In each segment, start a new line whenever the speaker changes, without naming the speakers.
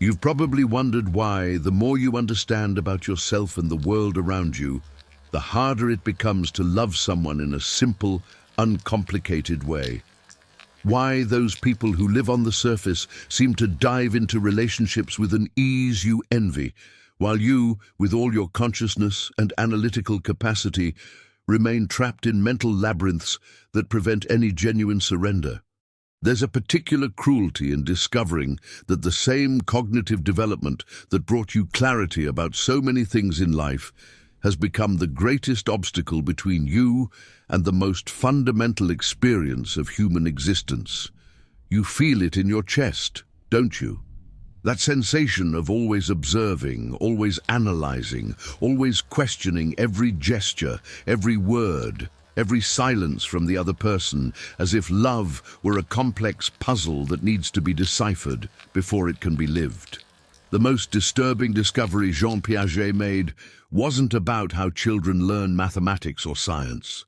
You've probably wondered why, the more you understand about yourself and the world around you, the harder it becomes to love someone in a simple, uncomplicated way. Why those people who live on the surface seem to dive into relationships with an ease you envy, while you, with all your consciousness and analytical capacity, remain trapped in mental labyrinths that prevent any genuine surrender. There's a particular cruelty in discovering that the same cognitive development that brought you clarity about so many things in life has become the greatest obstacle between you and the most fundamental experience of human existence. You feel it in your chest, don't you? That sensation of always observing, always analyzing, always questioning every gesture, every word, every silence from the other person, as if love were a complex puzzle that needs to be deciphered before it can be lived. The most disturbing discovery Jean Piaget made wasn't about how children learn mathematics or science.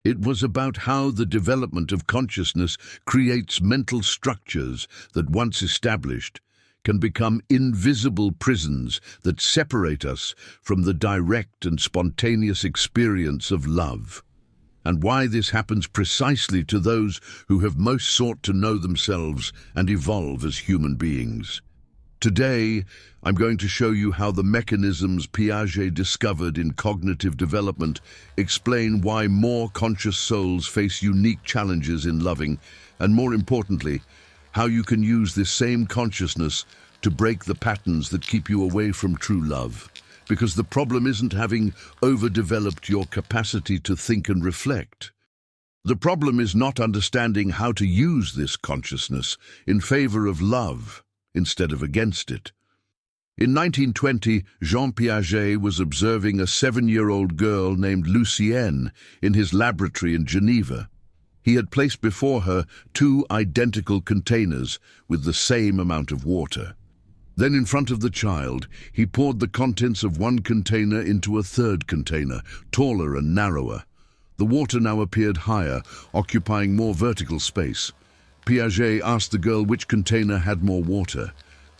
It was about how the development of consciousness creates mental structures that, once established, can become invisible prisons that separate us from the direct and spontaneous experience of love, and why this happens precisely to those who have most sought to know themselves and evolve as human beings. Today, I'm going to show you how the mechanisms Piaget discovered in cognitive development explain why more conscious souls face unique challenges in loving, and more importantly, how you can use this same consciousness to break the patterns that keep you away from true love. Because the problem isn't having overdeveloped your capacity to think and reflect. The problem is not understanding how to use this consciousness in favor of love instead of against it. In 1920, Jean Piaget was observing a 7-year-old girl named Lucienne in his laboratory in Geneva. He had placed before her 2 identical containers with the same amount of water. Then, in front of the child, he poured the contents of one container into a third container, taller and narrower. The water now appeared higher, occupying more vertical space. Piaget asked the girl which container had more water.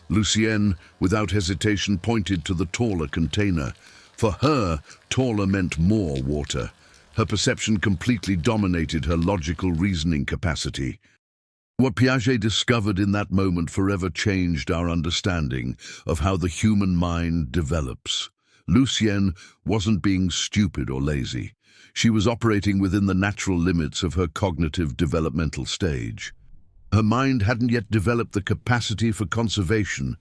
Lucienne, without hesitation, pointed to the taller container. For her, taller meant more water. Her perception completely dominated her logical reasoning capacity. What Piaget discovered in that moment forever changed our understanding of how the human mind develops. Lucienne wasn't being stupid or lazy. She was operating within the natural limits of her cognitive developmental stage. Her mind hadn't yet developed the capacity for conservation,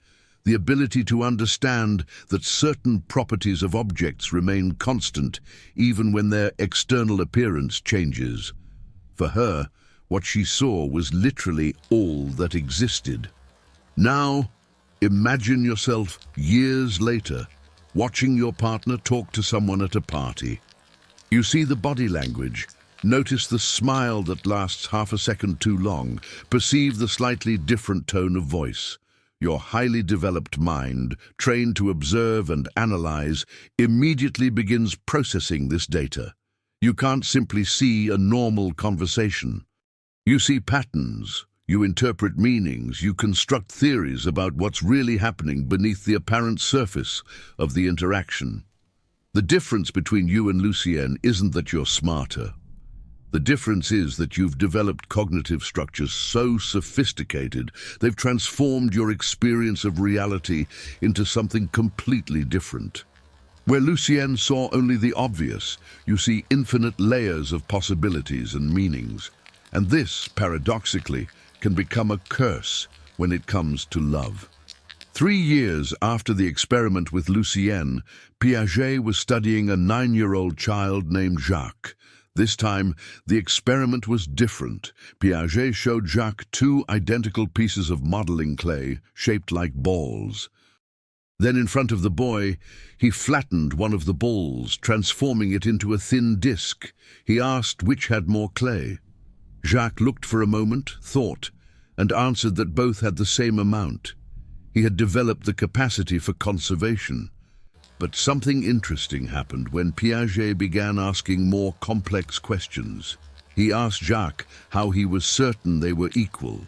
the ability to understand that certain properties of objects remain constant even when their external appearance changes. For her, what she saw was literally all that existed. Now, imagine yourself years later, watching your partner talk to someone at a party. You see the body language, notice the smile that lasts half a second too long, perceive the slightly different tone of voice. Your highly developed mind, trained to observe and analyze, immediately begins processing this data. You can't simply see a normal conversation. You see patterns, you interpret meanings, you construct theories about what's really happening beneath the apparent surface of the interaction. The difference between you and Lucienne isn't that you're smarter. The difference is that you've developed cognitive structures so sophisticated they've transformed your experience of reality into something completely different. Where Lucienne saw only the obvious, you see infinite layers of possibilities and meanings. And this, paradoxically, can become a curse when it comes to love. 3 years after the experiment with Lucienne, Piaget was studying a 9-year-old child named Jacques. This time, the experiment was different. Piaget showed Jacques 2 identical pieces of modeling clay shaped like balls. Then, in front of the boy, he flattened one of the balls, transforming it into a thin disc. He asked which had more clay. Jacques looked for a moment, thought, and answered that both had the same amount. He had developed the capacity for conservation. But something interesting happened when Piaget began asking more complex questions. He asked Jacques how he was certain they were equal.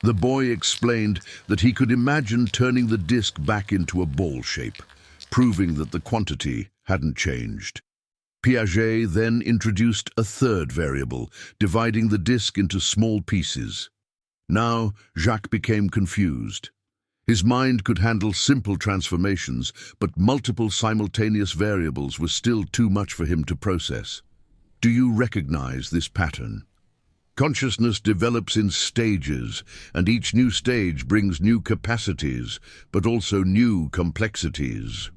The boy explained that he could imagine turning the disc back into a ball shape, proving that the quantity hadn't changed. Piaget then introduced a third variable, dividing the disc into small pieces. Now, Jacques became confused. His mind could handle simple transformations, but multiple simultaneous variables were still too much for him to process. Do you recognize this pattern? Consciousness develops in stages, and each new stage brings new capacities, but also new complexities.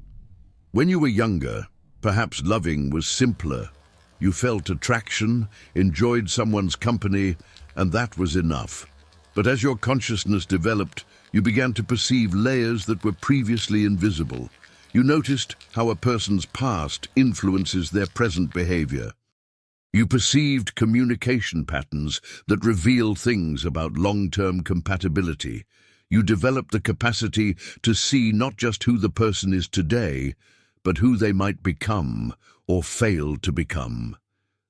When you were younger, perhaps loving was simpler. You felt attraction, enjoyed someone's company, and that was enough. But as your consciousness developed, you began to perceive layers that were previously invisible. You noticed how a person's past influences their present behavior. You perceived communication patterns that reveal things about long-term compatibility. You developed the capacity to see not just who the person is today, but who they might become or fail to become.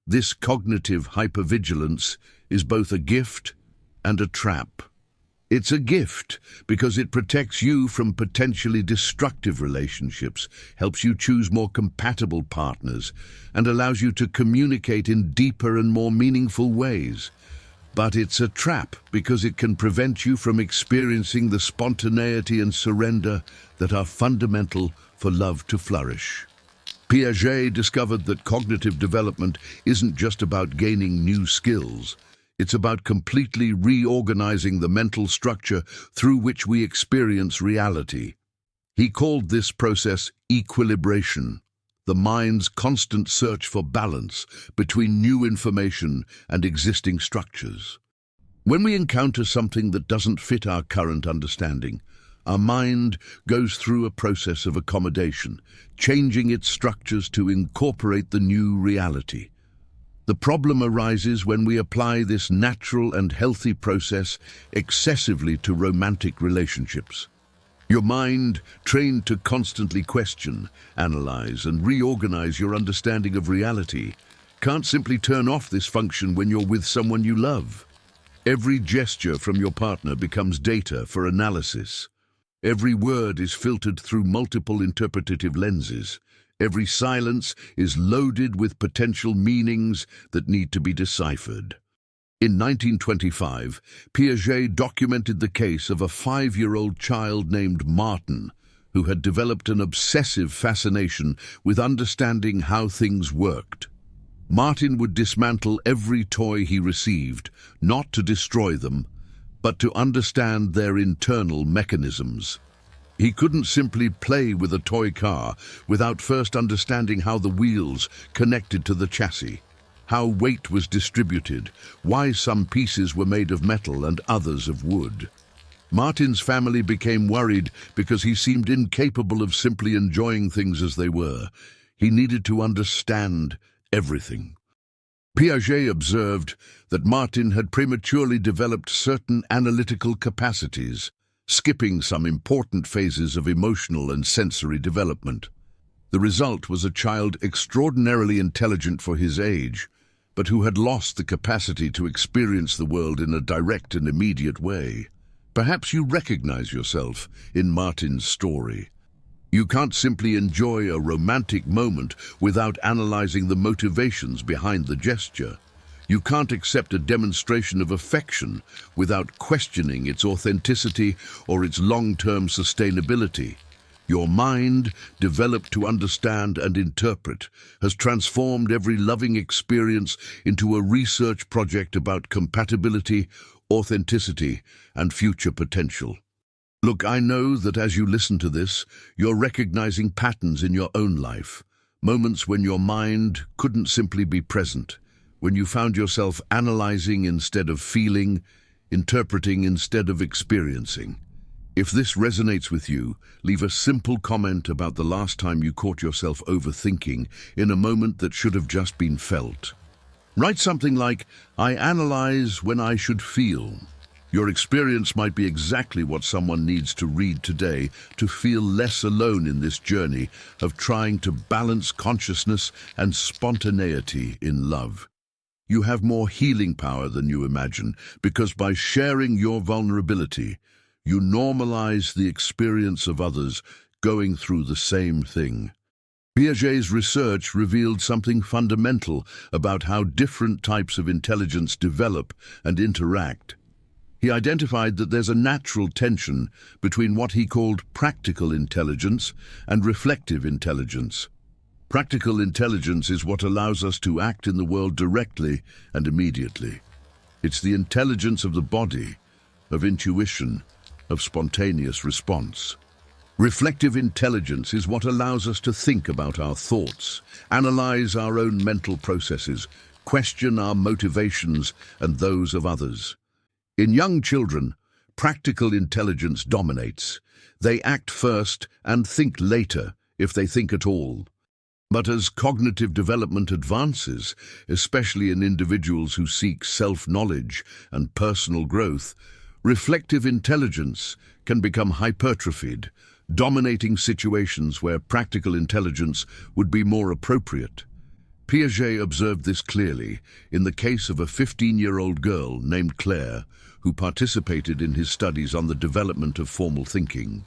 This cognitive hypervigilance is both a gift and a trap. It's a gift because it protects you from potentially destructive relationships, helps you choose more compatible partners, and allows you to communicate in deeper and more meaningful ways. But it's a trap because it can prevent you from experiencing the spontaneity and surrender that are fundamental for love to flourish. Piaget discovered that cognitive development isn't just about gaining new skills. It's about completely reorganizing the mental structure through which we experience reality. He called this process equilibration, the mind's constant search for balance between new information and existing structures. When we encounter something that doesn't fit our current understanding, our mind goes through a process of accommodation, changing its structures to incorporate the new reality. The problem arises when we apply this natural and healthy process excessively to romantic relationships. Your mind, trained to constantly question, analyze, and reorganize your understanding of reality, can't simply turn off this function when you're with someone you love. Every gesture from your partner becomes data for analysis. Every word is filtered through multiple interpretative lenses. Every silence is loaded with potential meanings that need to be deciphered. In 1925, Piaget documented the case of a 5-year-old child named Martin, who had developed an obsessive fascination with understanding how things worked. Martin would dismantle every toy he received, not to destroy them, but to understand their internal mechanisms. He couldn't simply play with a toy car without first understanding how the wheels connected to the chassis, how weight was distributed, why some pieces were made of metal and others of wood. Martin's family became worried because he seemed incapable of simply enjoying things as they were. He needed to understand everything. Piaget observed that Martin had prematurely developed certain analytical capacities, skipping some important phases of emotional and sensory development. The result was a child extraordinarily intelligent for his age, but who had lost the capacity to experience the world in a direct and immediate way. Perhaps you recognize yourself in Martin's story. You can't simply enjoy a romantic moment without analyzing the motivations behind the gesture. You can't accept a demonstration of affection without questioning its authenticity or its long-term sustainability. Your mind, developed to understand and interpret, has transformed every loving experience into a research project about compatibility, authenticity, and future potential. Look, I know that as you listen to this, you're recognizing patterns in your own life, moments when your mind couldn't simply be present, when you found yourself analyzing instead of feeling, interpreting instead of experiencing. If this resonates with you, leave a simple comment about the last time you caught yourself overthinking in a moment that should have just been felt. Write something like, "I analyze when I should feel." Your experience might be exactly what someone needs to read today to feel less alone in this journey of trying to balance consciousness and spontaneity in love. You have more healing power than you imagine, because by sharing your vulnerability, you normalize the experience of others going through the same thing. Piaget's research revealed something fundamental about how different types of intelligence develop and interact. He identified that there's a natural tension between what he called practical intelligence and reflective intelligence. Practical intelligence is what allows us to act in the world directly and immediately. It's the intelligence of the body, of intuition, of spontaneous response. Reflective intelligence is what allows us to think about our thoughts, analyze our own mental processes, question our motivations and those of others. In young children, practical intelligence dominates. They act first and think later, if they think at all. But as cognitive development advances, especially in individuals who seek self-knowledge and personal growth, reflective intelligence can become hypertrophied, dominating situations where practical intelligence would be more appropriate. Piaget observed this clearly in the case of a 15-year-old girl named Claire, who participated in his studies on the development of formal thinking.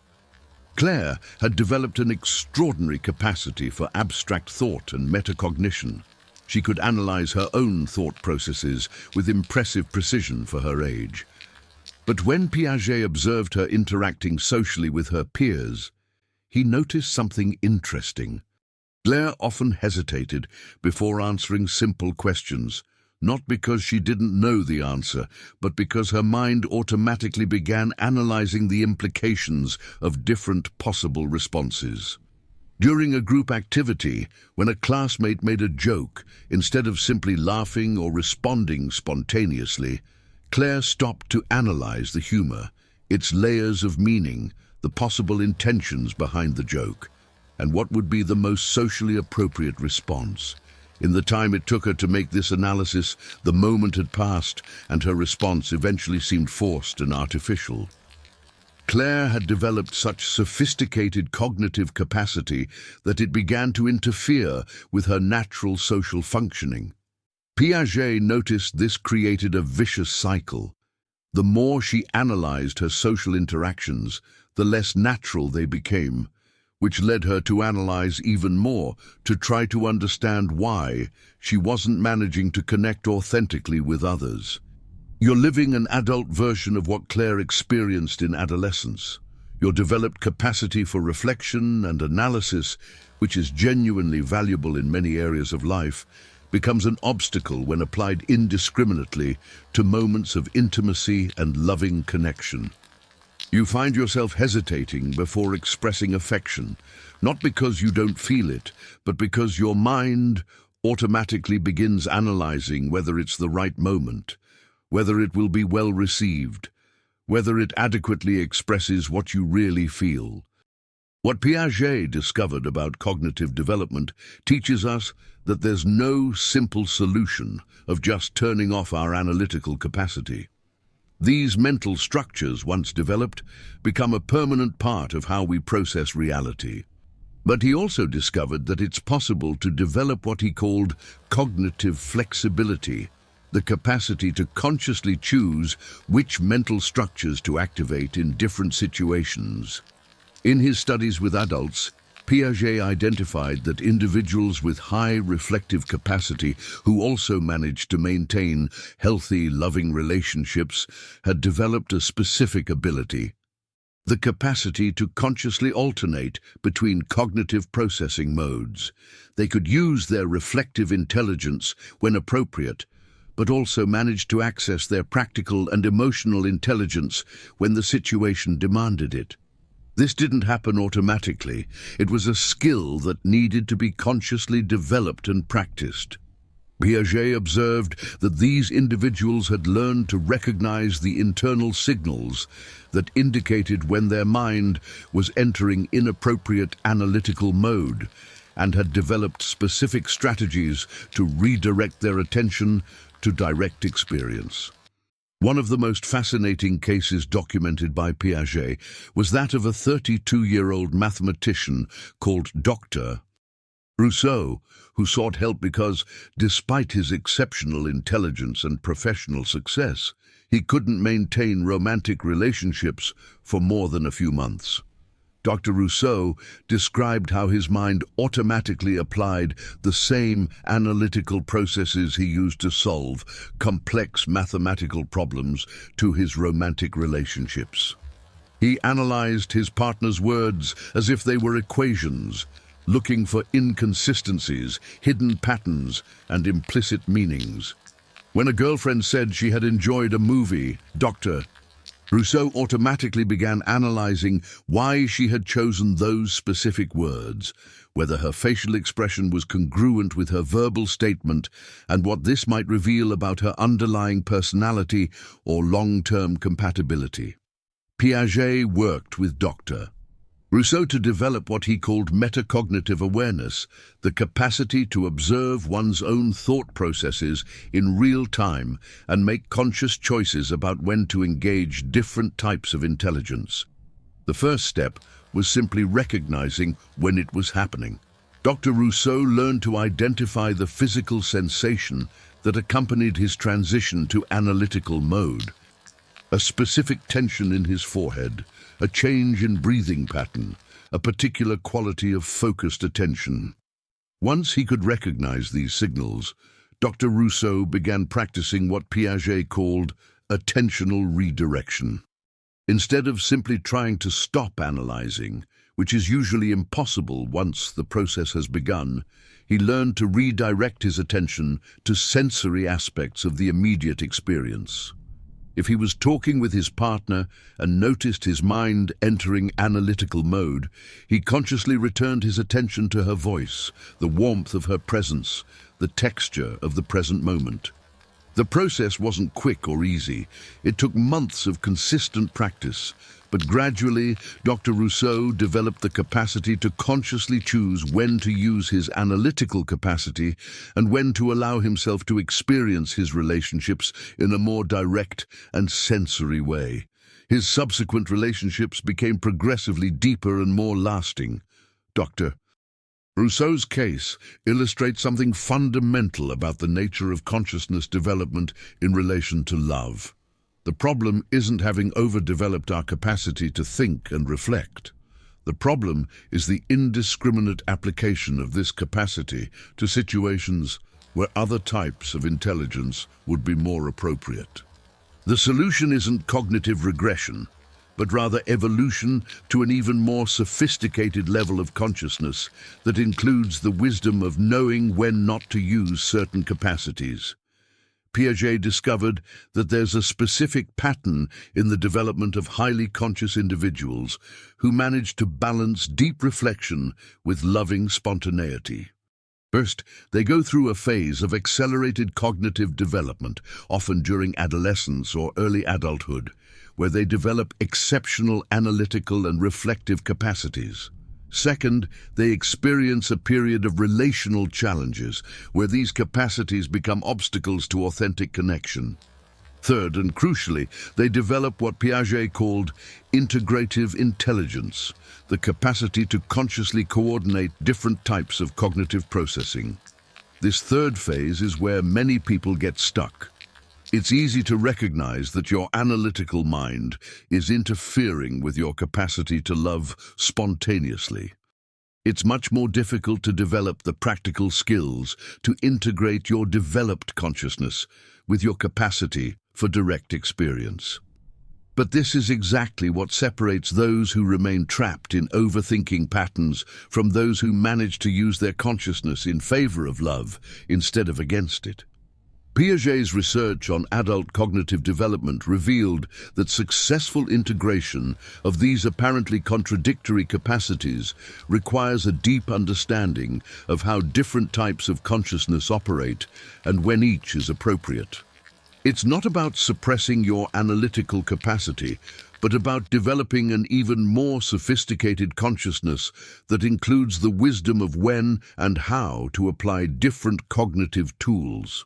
Claire had developed an extraordinary capacity for abstract thought and metacognition. She could analyze her own thought processes with impressive precision for her age. But when Piaget observed her interacting socially with her peers, he noticed something interesting. Claire often hesitated before answering simple questions, not because she didn't know the answer, but because her mind automatically began analyzing the implications of different possible responses. During a group activity, when a classmate made a joke, instead of simply laughing or responding spontaneously, Claire stopped to analyze the humor, its layers of meaning, the possible intentions behind the joke, and what would be the most socially appropriate response. In the time it took her to make this analysis, the moment had passed, and her response eventually seemed forced and artificial. Claire had developed such sophisticated cognitive capacity that it began to interfere with her natural social functioning. Piaget noticed this created a vicious cycle. The more she analyzed her social interactions, the less natural they became, which led her to analyze even more, to try to understand why she wasn't managing to connect authentically with others. You're living an adult version of what Claire experienced in adolescence. Your developed capacity for reflection and analysis, which is genuinely valuable in many areas of life, becomes an obstacle when applied indiscriminately to moments of intimacy and loving connection. You find yourself hesitating before expressing affection, not because you don't feel it, but because your mind automatically begins analyzing whether it's the right moment, whether it will be well received, whether it adequately expresses what you really feel. What Piaget discovered about cognitive development teaches us that there's no simple solution of just turning off our analytical capacity. These mental structures, once developed, become a permanent part of how we process reality. But he also discovered that it's possible to develop what he called cognitive flexibility, the capacity to consciously choose which mental structures to activate in different situations. In his studies with adults, Piaget identified that individuals with high reflective capacity who also managed to maintain healthy, loving relationships had developed a specific ability: the capacity to consciously alternate between cognitive processing modes. They could use their reflective intelligence when appropriate, but also managed to access their practical and emotional intelligence when the situation demanded it. This didn't happen automatically. It was a skill that needed to be consciously developed and practiced. Piaget observed that these individuals had learned to recognize the internal signals that indicated when their mind was entering inappropriate analytical mode, and had developed specific strategies to redirect their attention to direct experience. One of the most fascinating cases documented by Piaget was that of a 32-year-old mathematician called Dr. Rousseau, who sought help because, despite his exceptional intelligence and professional success, he couldn't maintain romantic relationships for more than a few months. Dr. Rousseau described how his mind automatically applied the same analytical processes he used to solve complex mathematical problems to his romantic relationships. He analyzed his partner's words as if they were equations, looking for inconsistencies, hidden patterns, and implicit meanings. When a girlfriend said she had enjoyed a movie, Dr. Rousseau automatically began analyzing why she had chosen those specific words, whether her facial expression was congruent with her verbal statement, and what this might reveal about her underlying personality or long-term compatibility. Piaget worked with Dr. Rousseau to develop what he called metacognitive awareness, the capacity to observe one's own thought processes in real time and make conscious choices about when to engage different types of intelligence. The first step was simply recognizing when it was happening. Dr. Rousseau learned to identify the physical sensation that accompanied his transition to analytical mode. A specific tension in his forehead, a change in breathing pattern, a particular quality of focused attention. Once he could recognize these signals, Dr. Rousseau began practicing what Piaget called attentional redirection. Instead of simply trying to stop analyzing, which is usually impossible once the process has begun, he learned to redirect his attention to sensory aspects of the immediate experience. If he was talking with his partner and noticed his mind entering analytical mode, he consciously returned his attention to her voice, the warmth of her presence, the texture of the present moment. The process wasn't quick or easy. It took months of consistent practice, but gradually Dr. Rousseau developed the capacity to consciously choose when to use his analytical capacity and when to allow himself to experience his relationships in a more direct and sensory way. His subsequent relationships became progressively deeper and more lasting. Dr. Rousseau's case illustrates something fundamental about the nature of consciousness development in relation to love. The problem isn't having overdeveloped our capacity to think and reflect. The problem is the indiscriminate application of this capacity to situations where other types of intelligence would be more appropriate. The solution isn't cognitive regression, but rather evolution to an even more sophisticated level of consciousness that includes the wisdom of knowing when not to use certain capacities. Piaget discovered that there's a specific pattern in the development of highly conscious individuals who manage to balance deep reflection with loving spontaneity. First, they go through a phase of accelerated cognitive development, often during adolescence or early adulthood, where they develop exceptional analytical and reflective capacities. Second, they experience a period of relational challenges, where these capacities become obstacles to authentic connection. Third, and crucially, they develop what Piaget called integrative intelligence, the capacity to consciously coordinate different types of cognitive processing. This third phase is where many people get stuck. It's easy to recognize that your analytical mind is interfering with your capacity to love spontaneously. It's much more difficult to develop the practical skills to integrate your developed consciousness with your capacity for direct experience. But this is exactly what separates those who remain trapped in overthinking patterns from those who manage to use their consciousness in favor of love instead of against it. Piaget's research on adult cognitive development revealed that successful integration of these apparently contradictory capacities requires a deep understanding of how different types of consciousness operate and when each is appropriate. It's not about suppressing your analytical capacity, but about developing an even more sophisticated consciousness that includes the wisdom of when and how to apply different cognitive tools.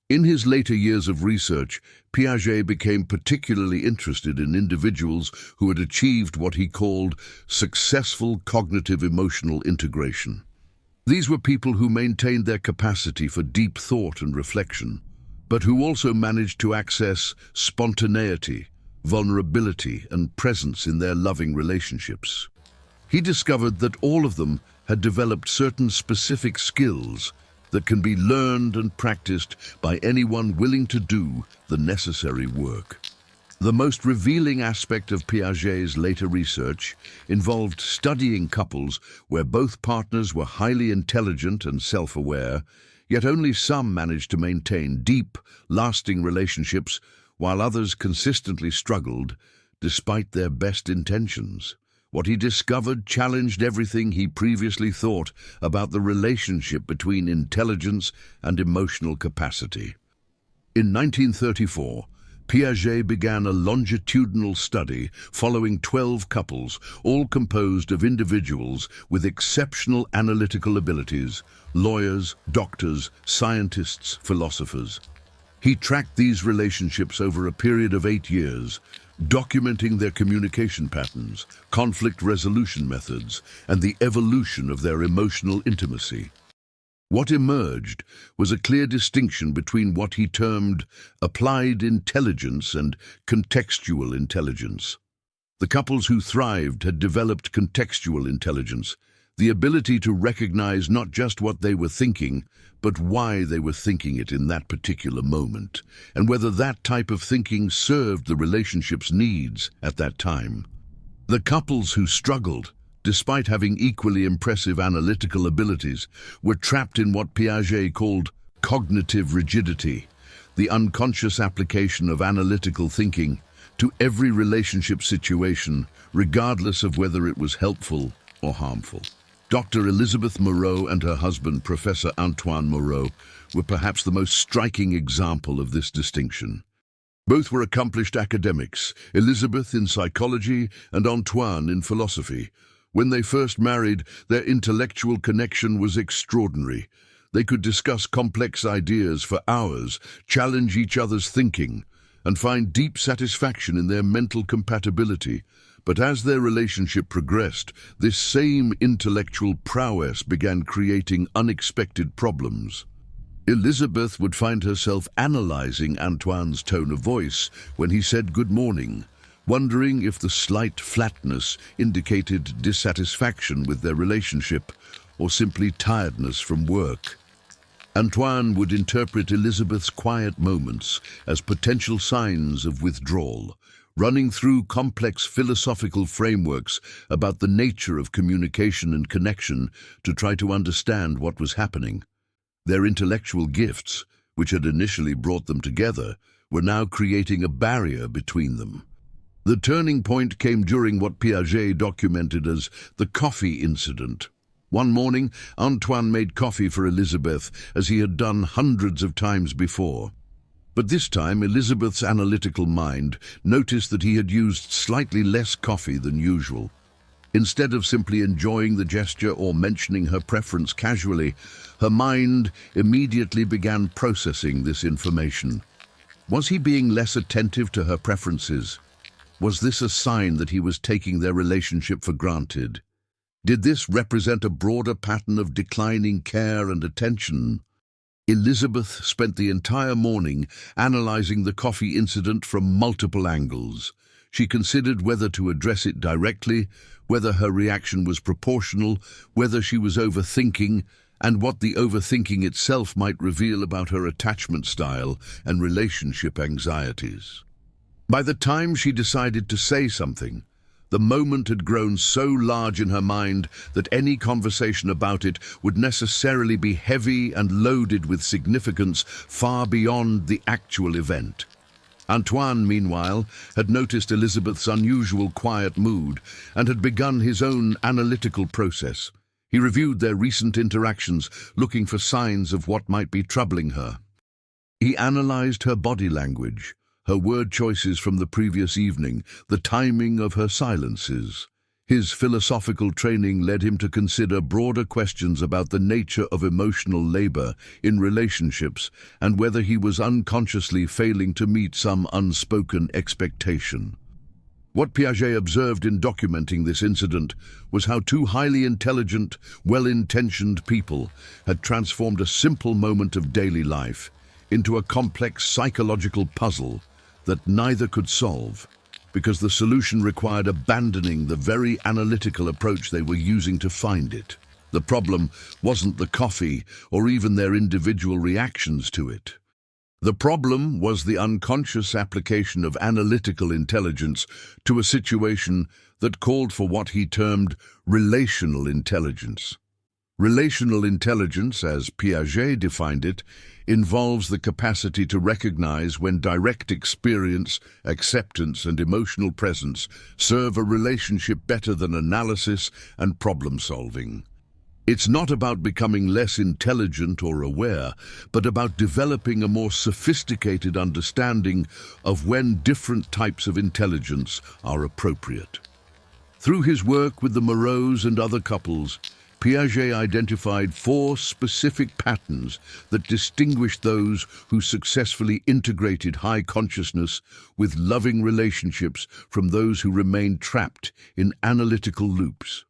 In his later years of research, Piaget became particularly interested in individuals who had achieved what he called successful cognitive emotional integration. These were people who maintained their capacity for deep thought and reflection, but who also managed to access spontaneity, vulnerability, and presence in their loving relationships. He discovered that all of them had developed certain specific skills that can be learned and practiced by anyone willing to do the necessary work. The most revealing aspect of Piaget's later research involved studying couples where both partners were highly intelligent and self-aware, yet only some managed to maintain deep, lasting relationships while others consistently struggled despite their best intentions. What he discovered challenged everything he previously thought about the relationship between intelligence and emotional capacity. In 1934, Piaget began a longitudinal study following 12 couples, all composed of individuals with exceptional analytical abilities, lawyers, doctors, scientists, philosophers. He tracked these relationships over a period of 8 years, documenting their communication patterns, conflict resolution methods, and the evolution of their emotional intimacy. What emerged was a clear distinction between what he termed applied intelligence and contextual intelligence. The couples who thrived had developed contextual intelligence, the ability to recognize not just what they were thinking, but why they were thinking it in that particular moment, and whether that type of thinking served the relationship's needs at that time. The couples who struggled, despite having equally impressive analytical abilities, were trapped in what Piaget called cognitive rigidity, the unconscious application of analytical thinking to every relationship situation, regardless of whether it was helpful or harmful. Dr. Elizabeth Moreau and her husband, Professor Antoine Moreau, were perhaps the most striking example of this distinction. Both were accomplished academics, Elizabeth in psychology and Antoine in philosophy. When they first married, their intellectual connection was extraordinary. They could discuss complex ideas for hours, challenge each other's thinking, and find deep satisfaction in their mental compatibility. But as their relationship progressed, this same intellectual prowess began creating unexpected problems. Elizabeth would find herself analyzing Antoine's tone of voice when he said good morning, wondering if the slight flatness indicated dissatisfaction with their relationship or simply tiredness from work. Antoine would interpret Elizabeth's quiet moments as potential signs of withdrawal, running through complex philosophical frameworks about the nature of communication and connection to try to understand what was happening. Their intellectual gifts, which had initially brought them together, were now creating a barrier between them. The turning point came during what Piaget documented as the coffee incident. One morning, Antoine made coffee for Elizabeth as he had done hundreds of times before. But this time, Elizabeth's analytical mind noticed that he had used slightly less coffee than usual. Instead of simply enjoying the gesture or mentioning her preference casually, her mind immediately began processing this information. Was he being less attentive to her preferences? Was this a sign that he was taking their relationship for granted? Did this represent a broader pattern of declining care and attention? Elizabeth spent the entire morning analyzing the coffee incident from multiple angles. She considered whether to address it directly, whether her reaction was proportional, whether she was overthinking, and what the overthinking itself might reveal about her attachment style and relationship anxieties. By the time she decided to say something, the moment had grown so large in her mind that any conversation about it would necessarily be heavy and loaded with significance far beyond the actual event. Antoine, meanwhile, had noticed Elizabeth's unusual quiet mood and had begun his own analytical process. He reviewed their recent interactions, looking for signs of what might be troubling her. He analyzed her body language, her word choices from the previous evening, the timing of her silences. His philosophical training led him to consider broader questions about the nature of emotional labor in relationships and whether he was unconsciously failing to meet some unspoken expectation. What Piaget observed in documenting this incident was how two highly intelligent, well-intentioned people had transformed a simple moment of daily life into a complex psychological puzzle that neither could solve, because the solution required abandoning the very analytical approach they were using to find it. The problem wasn't the coffee or even their individual reactions to it. The problem was the unconscious application of analytical intelligence to a situation that called for what he termed relational intelligence. Relational intelligence, as Piaget defined it, involves the capacity to recognize when direct experience, acceptance, and emotional presence serve a relationship better than analysis and problem-solving. It's not about becoming less intelligent or aware, but about developing a more sophisticated understanding of when different types of intelligence are appropriate. Through his work with the Moreaus and other couples, Piaget identified 4 specific patterns that distinguished those who successfully integrated high consciousness with loving relationships from those who remained trapped in analytical loops.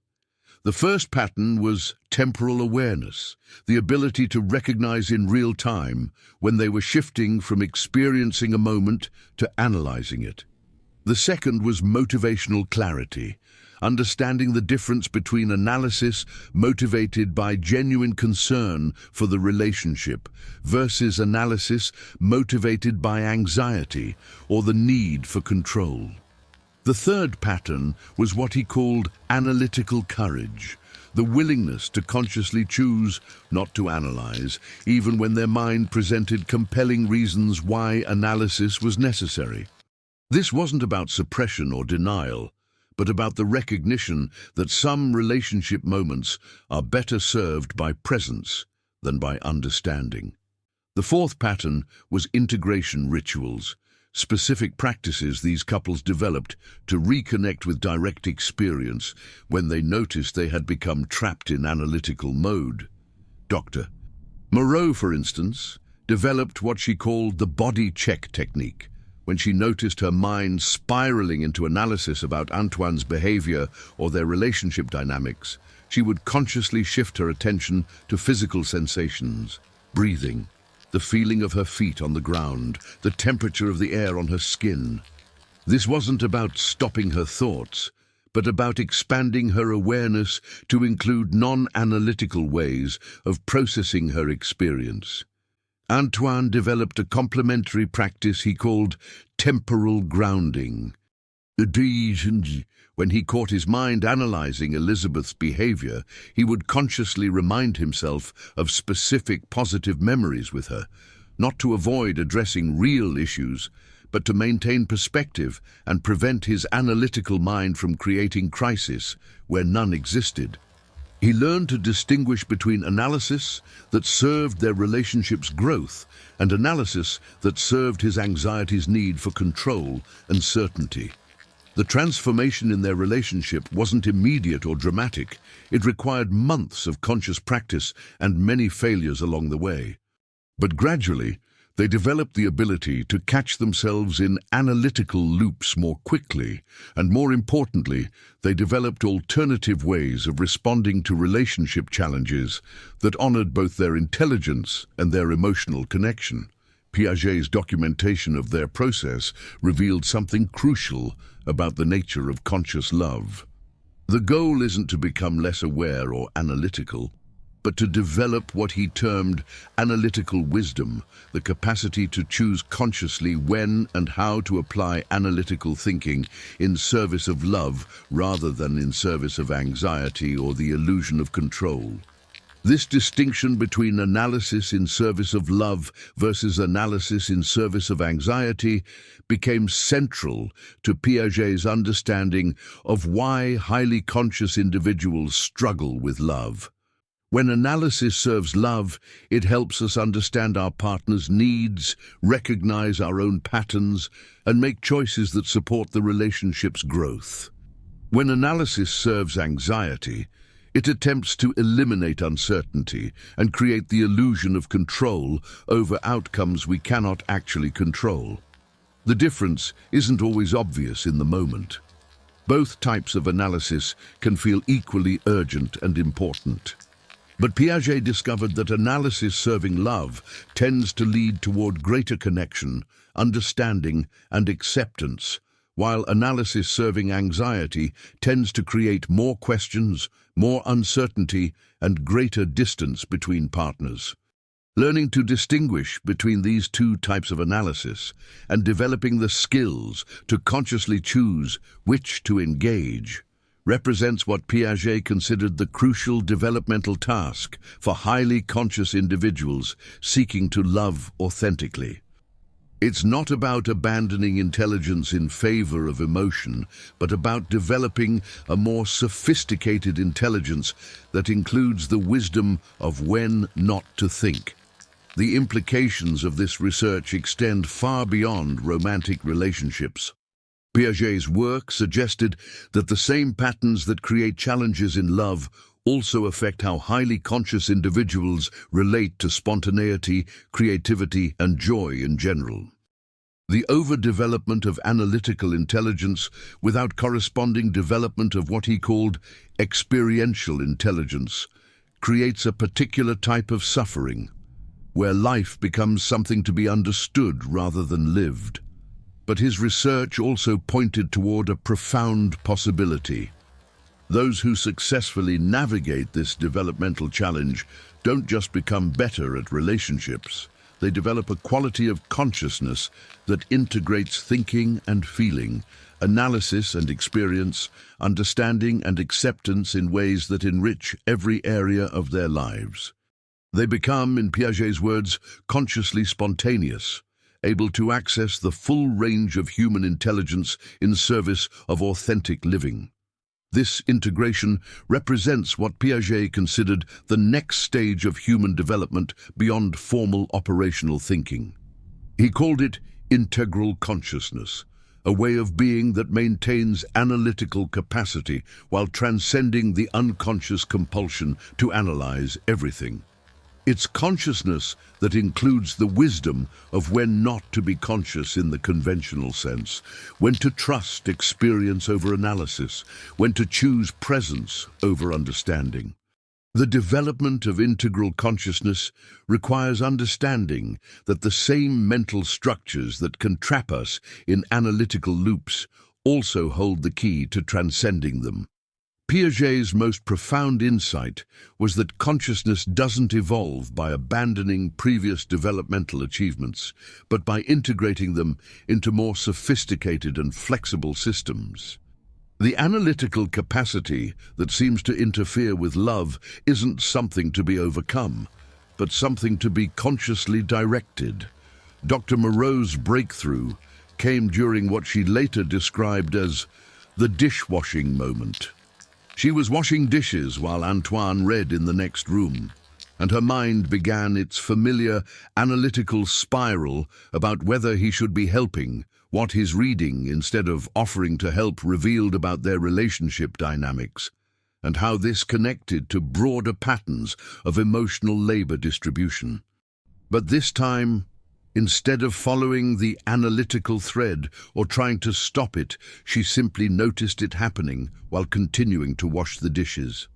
The first pattern was temporal awareness, the ability to recognize in real time when they were shifting from experiencing a moment to analyzing it. The second was motivational clarity, understanding the difference between analysis motivated by genuine concern for the relationship versus analysis motivated by anxiety or the need for control. The third pattern was what he called analytical courage, the willingness to consciously choose not to analyze, even when their mind presented compelling reasons why analysis was necessary. This wasn't about suppression or denial, but about the recognition that some relationship moments are better served by presence than by understanding. The fourth pattern was integration rituals, specific practices these couples developed to reconnect with direct experience when they noticed they had become trapped in analytical mode. Dr. Moreau, for instance, developed what she called the body check technique. When she noticed her mind spiraling into analysis about Antoine's behavior or their relationship dynamics, she would consciously shift her attention to physical sensations, breathing, the feeling of her feet on the ground, the temperature of the air on her skin. This wasn't about stopping her thoughts, but about expanding her awareness to include non-analytical ways of processing her experience. Antoine developed a complementary practice he called temporal grounding. When he caught his mind analyzing Elizabeth's behavior, he would consciously remind himself of specific positive memories with her, not to avoid addressing real issues, but to maintain perspective and prevent his analytical mind from creating crisis where none existed. He learned to distinguish between analysis that served their relationship's growth and analysis that served his anxiety's need for control and certainty. The transformation in their relationship wasn't immediate or dramatic. It required months of conscious practice and many failures along the way. But gradually, they developed the ability to catch themselves in analytical loops more quickly, and more importantly, they developed alternative ways of responding to relationship challenges that honored both their intelligence and their emotional connection. Piaget's documentation of their process revealed something crucial about the nature of conscious love. The goal isn't to become less aware or analytical, but to develop what he termed analytical wisdom, the capacity to choose consciously when and how to apply analytical thinking in service of love rather than in service of anxiety or the illusion of control. This distinction between analysis in service of love versus analysis in service of anxiety became central to Piaget's understanding of why highly conscious individuals struggle with love. When analysis serves love, it helps us understand our partner's needs, recognize our own patterns, and make choices that support the relationship's growth. When analysis serves anxiety, it attempts to eliminate uncertainty and create the illusion of control over outcomes we cannot actually control. The difference isn't always obvious in the moment. Both types of analysis can feel equally urgent and important. But Piaget discovered that analysis serving love tends to lead toward greater connection, understanding, and acceptance, while analysis serving anxiety tends to create more questions, more uncertainty, and greater distance between partners. Learning to distinguish between these two types of analysis and developing the skills to consciously choose which to engage represents what Piaget considered the crucial developmental task for highly conscious individuals seeking to love authentically. It's not about abandoning intelligence in favor of emotion, but about developing a more sophisticated intelligence that includes the wisdom of when not to think. The implications of this research extend far beyond romantic relationships. Piaget's work suggested that the same patterns that create challenges in love also affect how highly conscious individuals relate to spontaneity, creativity, and joy in general. The overdevelopment of analytical intelligence without corresponding development of what he called experiential intelligence creates a particular type of suffering, where life becomes something to be understood rather than lived. But his research also pointed toward a profound possibility. Those who successfully navigate this developmental challenge don't just become better at relationships. They develop a quality of consciousness that integrates thinking and feeling, analysis and experience, understanding and acceptance in ways that enrich every area of their lives. They become, in Piaget's words, consciously spontaneous, able to access the full range of human intelligence in service of authentic living. This integration represents what Piaget considered the next stage of human development beyond formal operational thinking. He called it integral consciousness, a way of being that maintains analytical capacity while transcending the unconscious compulsion to analyze everything. It's consciousness that includes the wisdom of when not to be conscious in the conventional sense, when to trust experience over analysis, when to choose presence over understanding. The development of integral consciousness requires understanding that the same mental structures that can trap us in analytical loops also hold the key to transcending them. Piaget's most profound insight was that consciousness doesn't evolve by abandoning previous developmental achievements, but by integrating them into more sophisticated and flexible systems. The analytical capacity that seems to interfere with love isn't something to be overcome, but something to be consciously directed. Dr. Moreau's breakthrough came during what she later described as the dishwashing moment. She was washing dishes while Antoine read in the next room, and her mind began its familiar analytical spiral about whether he should be helping. What his reading, instead of offering to help, revealed about their relationship dynamics, and how this connected to broader patterns of emotional labor distribution. But this time, instead of following the analytical thread or trying to stop it, she simply noticed it happening while continuing to wash the dishes.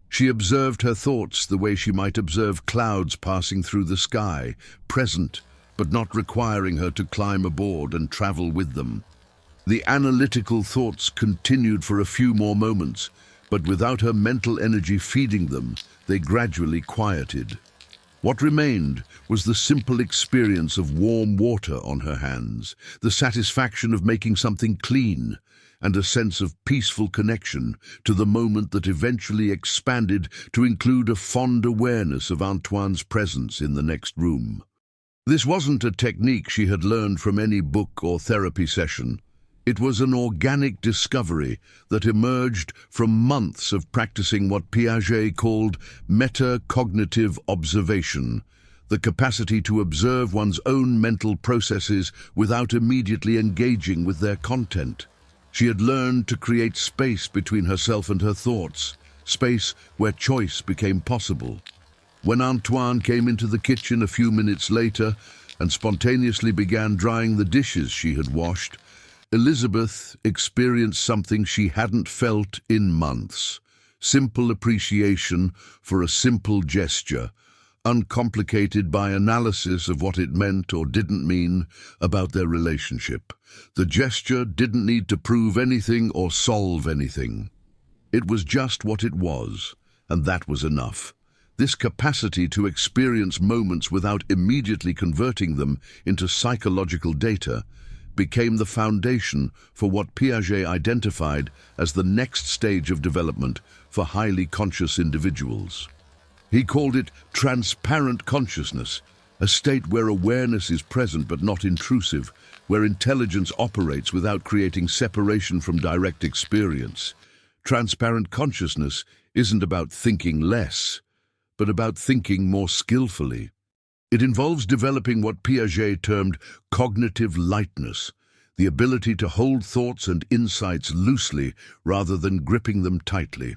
She observed her thoughts the way she might observe clouds passing through the sky, present, but not requiring her to climb aboard and travel with them. The analytical thoughts continued for a few more moments, but without her mental energy feeding them, they gradually quieted. What remained was the simple experience of warm water on her hands, the satisfaction of making something clean, and a sense of peaceful connection to the moment that eventually expanded to include a fond awareness of Antoine's presence in the next room. This wasn't a technique she had learned from any book or therapy session. It was an organic discovery that emerged from months of practicing what Piaget called metacognitive observation, the capacity to observe one's own mental processes without immediately engaging with their content. She had learned to create space between herself and her thoughts, space where choice became possible. When Antoine came into the kitchen a few minutes later and spontaneously began drying the dishes she had washed, Elizabeth experienced something she hadn't felt in months. Simple appreciation for a simple gesture, uncomplicated by analysis of what it meant or didn't mean about their relationship. The gesture didn't need to prove anything or solve anything. It was just what it was, and that was enough. This capacity to experience moments without immediately converting them into psychological data became the foundation for what Piaget identified as the next stage of development for highly conscious individuals. He called it transparent consciousness, a state where awareness is present but not intrusive, where intelligence operates without creating separation from direct experience. Transparent consciousness isn't about thinking less, but about thinking more skillfully. It involves developing what Piaget termed cognitive lightness, the ability to hold thoughts and insights loosely rather than gripping them tightly.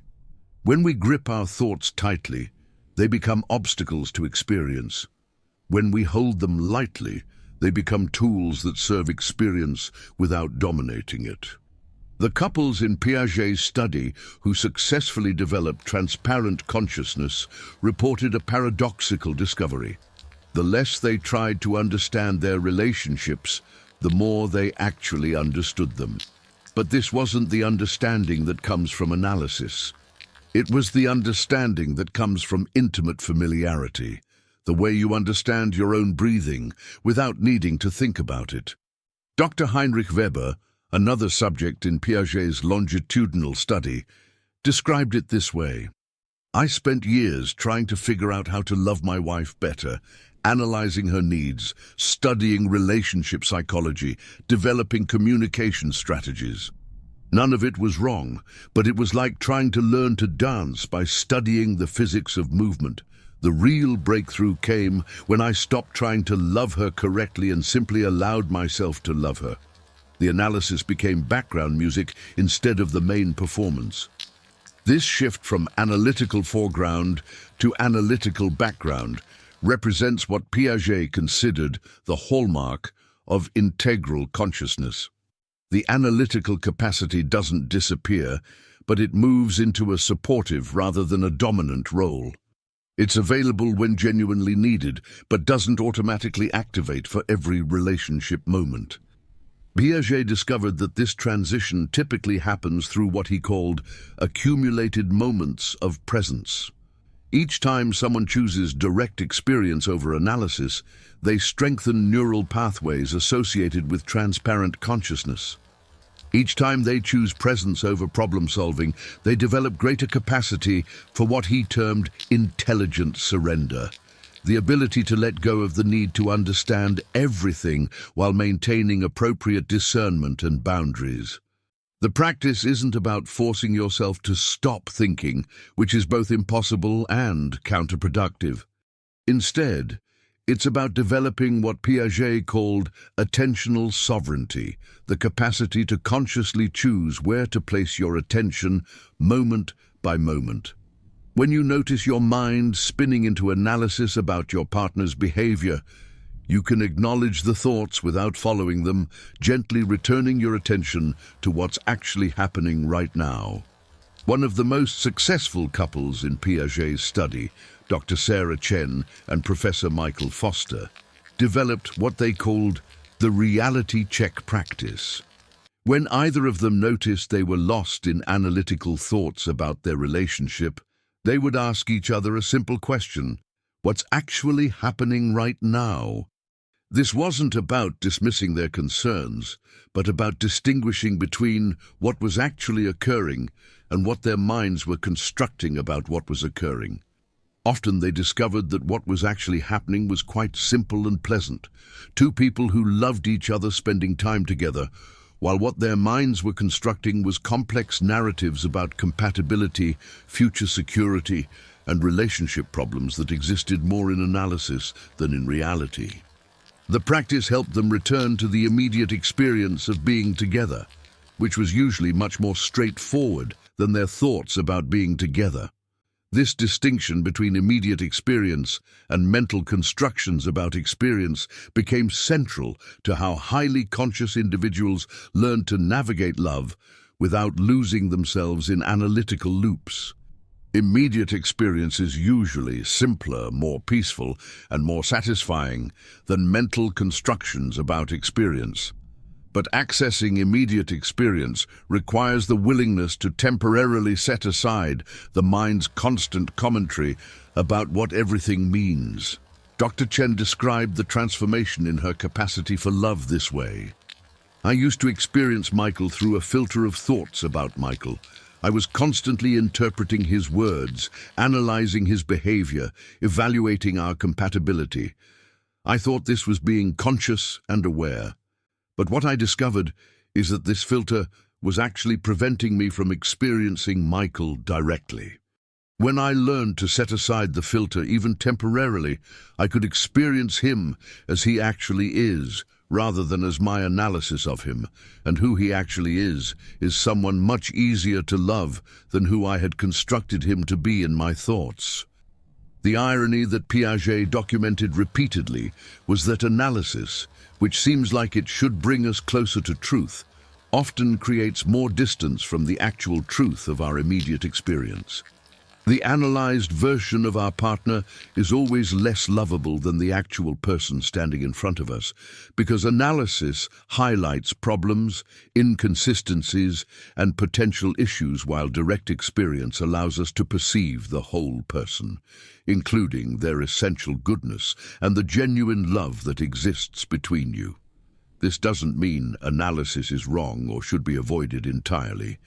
When we grip our thoughts tightly, they become obstacles to experience. When we hold them lightly, they become tools that serve experience without dominating it. The couples in Piaget's study who successfully developed transparent consciousness reported a paradoxical discovery. The less they tried to understand their relationships, the more they actually understood them. But this wasn't the understanding that comes from analysis. It was the understanding that comes from intimate familiarity, the way you understand your own breathing without needing to think about it. Dr. Heinrich Weber, another subject in Piaget's longitudinal study, described it this way: "I spent years trying to figure out how to love my wife better, analyzing her needs, studying relationship psychology, developing communication strategies. None of it was wrong, but it was like trying to learn to dance by studying the physics of movement. The real breakthrough came when I stopped trying to love her correctly and simply allowed myself to love her. The analysis became background music instead of the main performance." This shift from analytical foreground to analytical background represents what Piaget considered the hallmark of integral consciousness. The analytical capacity doesn't disappear, but it moves into a supportive rather than a dominant role. It's available when genuinely needed, but doesn't automatically activate for every relationship moment. Piaget discovered that this transition typically happens through what he called accumulated moments of presence. Each time someone chooses direct experience over analysis, they strengthen neural pathways associated with transparent consciousness. Each time they choose presence over problem solving, they develop greater capacity for what he termed intelligent surrender, the ability to let go of the need to understand everything while maintaining appropriate discernment and boundaries. The practice isn't about forcing yourself to stop thinking, which is both impossible and counterproductive. Instead, it's about developing what Piaget called attentional sovereignty, the capacity to consciously choose where to place your attention moment by moment. When you notice your mind spinning into analysis about your partner's behavior, you can acknowledge the thoughts without following them, gently returning your attention to what's actually happening right now. One of the most successful couples in Piaget's study, Dr. Sarah Chen and Professor Michael Foster, developed what they called the reality check practice. When either of them noticed they were lost in analytical thoughts about their relationship, they would ask each other a simple question: what's actually happening right now? This wasn't about dismissing their concerns, but about distinguishing between what was actually occurring and what their minds were constructing about what was occurring. Often they discovered that what was actually happening was quite simple and pleasant. Two people who loved each other spending time together, while what their minds were constructing was complex narratives about compatibility, future security, and relationship problems that existed more in analysis than in reality. The practice helped them return to the immediate experience of being together, which was usually much more straightforward than their thoughts about being together. This distinction between immediate experience and mental constructions about experience became central to how highly conscious individuals learned to navigate love without losing themselves in analytical loops. Immediate experience is usually simpler, more peaceful, and more satisfying than mental constructions about experience. But accessing immediate experience requires the willingness to temporarily set aside the mind's constant commentary about what everything means. Dr. Chen described the transformation in her capacity for love this way. I used to experience Michael through a filter of thoughts about Michael. I was constantly interpreting his words, analyzing his behavior, evaluating our compatibility. I thought this was being conscious and aware. But what I discovered is that this filter was actually preventing me from experiencing Michael directly. When I learned to set aside the filter, even temporarily, I could experience him as he actually is, rather than as my analysis of him, and who he actually is someone much easier to love than who I had constructed him to be in my thoughts. The irony that Piaget documented repeatedly was that analysis, which seems like it should bring us closer to truth, often creates more distance from the actual truth of our immediate experience. The analyzed version of our partner is always less lovable than the actual person standing in front of us, because analysis highlights problems, inconsistencies, and potential issues, while direct experience allows us to perceive the whole person, including their essential goodness and the genuine love that exists between you. This doesn't mean analysis is wrong or should be avoided entirely.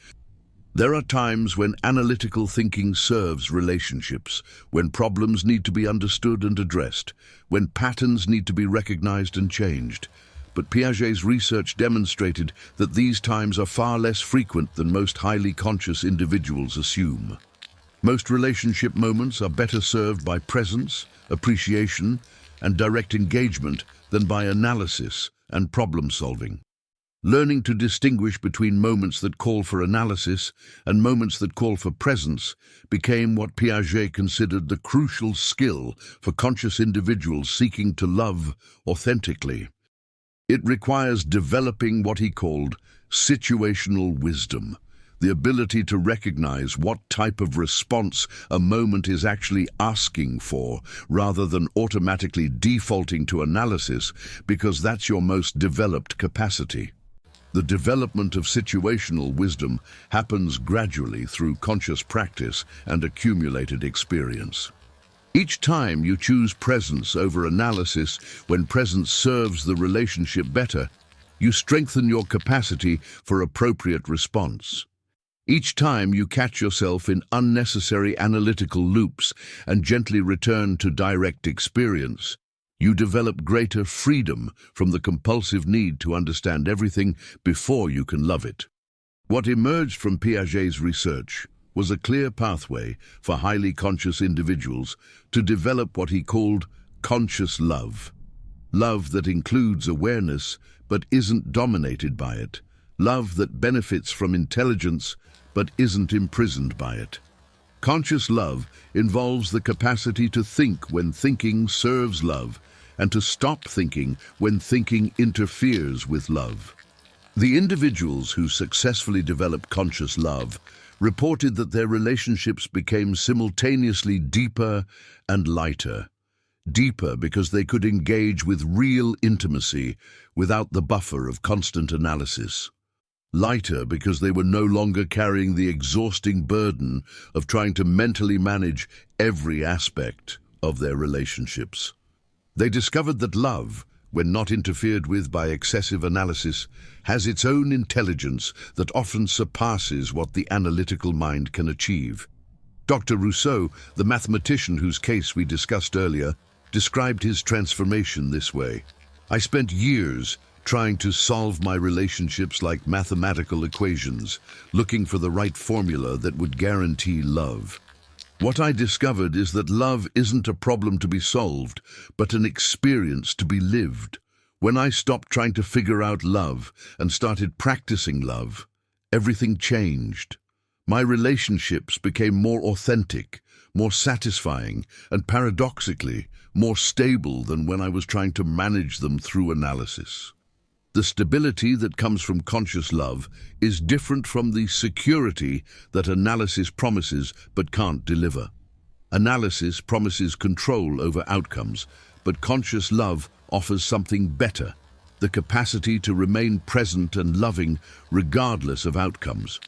There are times when analytical thinking serves relationships, when problems need to be understood and addressed, when patterns need to be recognized and changed. But Piaget's research demonstrated that these times are far less frequent than most highly conscious individuals assume. Most relationship moments are better served by presence, appreciation, and direct engagement than by analysis and problem solving. Learning to distinguish between moments that call for analysis and moments that call for presence became what Piaget considered the crucial skill for conscious individuals seeking to love authentically. It requires developing what he called situational wisdom, the ability to recognize what type of response a moment is actually asking for, rather than automatically defaulting to analysis because that's your most developed capacity. The development of situational wisdom happens gradually through conscious practice and accumulated experience. Each time you choose presence over analysis, when presence serves the relationship better, you strengthen your capacity for appropriate response. Each time you catch yourself in unnecessary analytical loops and gently return to direct experience, you develop greater freedom from the compulsive need to understand everything before you can love it. What emerged from Piaget's research was a clear pathway for highly conscious individuals to develop what he called conscious love. Love that includes awareness but isn't dominated by it. Love that benefits from intelligence but isn't imprisoned by it. Conscious love involves the capacity to think when thinking serves love, and to stop thinking when thinking interferes with love. The individuals who successfully developed conscious love reported that their relationships became simultaneously deeper and lighter. Deeper because they could engage with real intimacy without the buffer of constant analysis. Lighter because they were no longer carrying the exhausting burden of trying to mentally manage every aspect of their relationships. They discovered that love, when not interfered with by excessive analysis, has its own intelligence that often surpasses what the analytical mind can achieve. Dr. Rousseau, the mathematician whose case we discussed earlier, described his transformation this way. I spent years trying to solve my relationships like mathematical equations, looking for the right formula that would guarantee love. What I discovered is that love isn't a problem to be solved, but an experience to be lived. When I stopped trying to figure out love and started practicing love, everything changed. My relationships became more authentic, more satisfying, and paradoxically, more stable than when I was trying to manage them through analysis. The stability that comes from conscious love is different from the security that analysis promises but can't deliver. Analysis promises control over outcomes, but conscious love offers something better, the capacity to remain present and loving regardless of outcomes.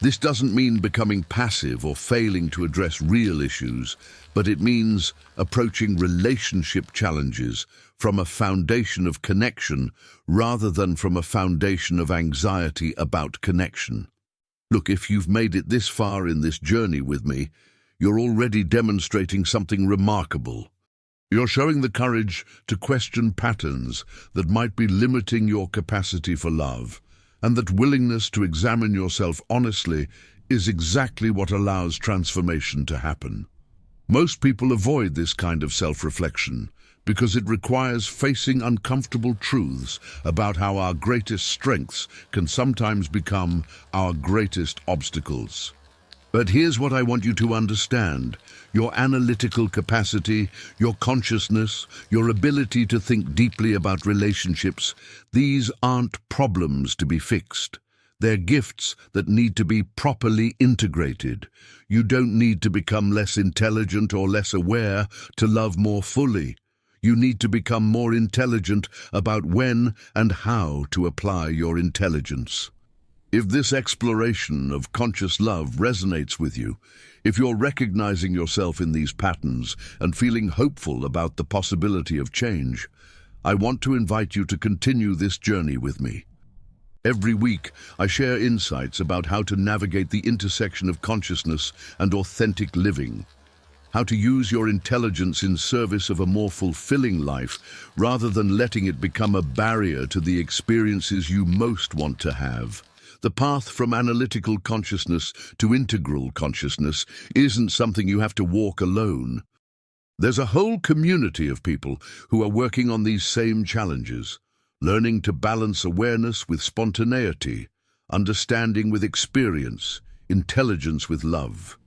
This doesn't mean becoming passive or failing to address real issues, but it means approaching relationship challenges from a foundation of connection rather than from a foundation of anxiety about connection. Look, if you've made it this far in this journey with me, you're already demonstrating something remarkable. You're showing the courage to question patterns that might be limiting your capacity for love, and that willingness to examine yourself honestly is exactly what allows transformation to happen. Most people avoid this kind of self-reflection because it requires facing uncomfortable truths about how our greatest strengths can sometimes become our greatest obstacles. But here's what I want you to understand. Your analytical capacity, your consciousness, your ability to think deeply about relationships, these aren't problems to be fixed. They're gifts that need to be properly integrated. You don't need to become less intelligent or less aware to love more fully. You need to become more intelligent about when and how to apply your intelligence. If this exploration of conscious love resonates with you, if you're recognizing yourself in these patterns and feeling hopeful about the possibility of change, I want to invite you to continue this journey with me. Every week, I share insights about how to navigate the intersection of consciousness and authentic living, how to use your intelligence in service of a more fulfilling life rather than letting it become a barrier to the experiences you most want to have. The path from analytical consciousness to integral consciousness isn't something you have to walk alone. There's a whole community of people who are working on these same challenges, learning to balance awareness with spontaneity, understanding with experience, intelligence with love.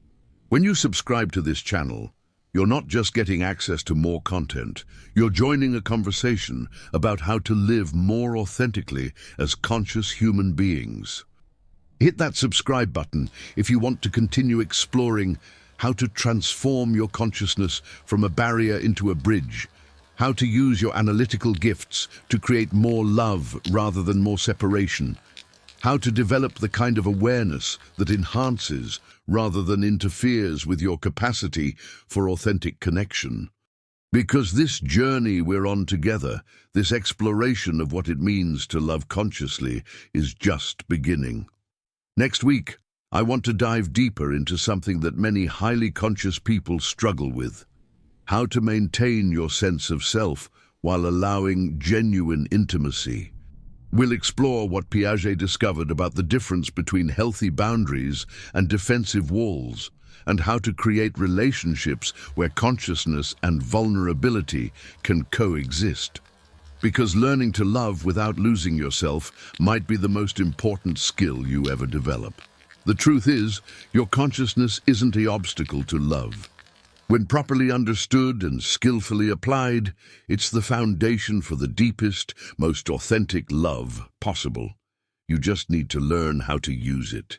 When you subscribe to this channel, you're not just getting access to more content, you're joining a conversation about how to live more authentically as conscious human beings. Hit that subscribe button if you want to continue exploring how to transform your consciousness from a barrier into a bridge, how to use your analytical gifts to create more love rather than more separation, how to develop the kind of awareness that enhances rather than interferes with your capacity for authentic connection. Because this journey we're on together, this exploration of what it means to love consciously, is just beginning. Next week, I want to dive deeper into something that many highly conscious people struggle with: how to maintain your sense of self while allowing genuine intimacy. We'll explore what Piaget discovered about the difference between healthy boundaries and defensive walls, and how to create relationships where consciousness and vulnerability can coexist. Because learning to love without losing yourself might be the most important skill you ever develop. The truth is, your consciousness isn't the obstacle to love. When properly understood and skillfully applied, it's the foundation for the deepest, most authentic love possible. You just need to learn how to use it.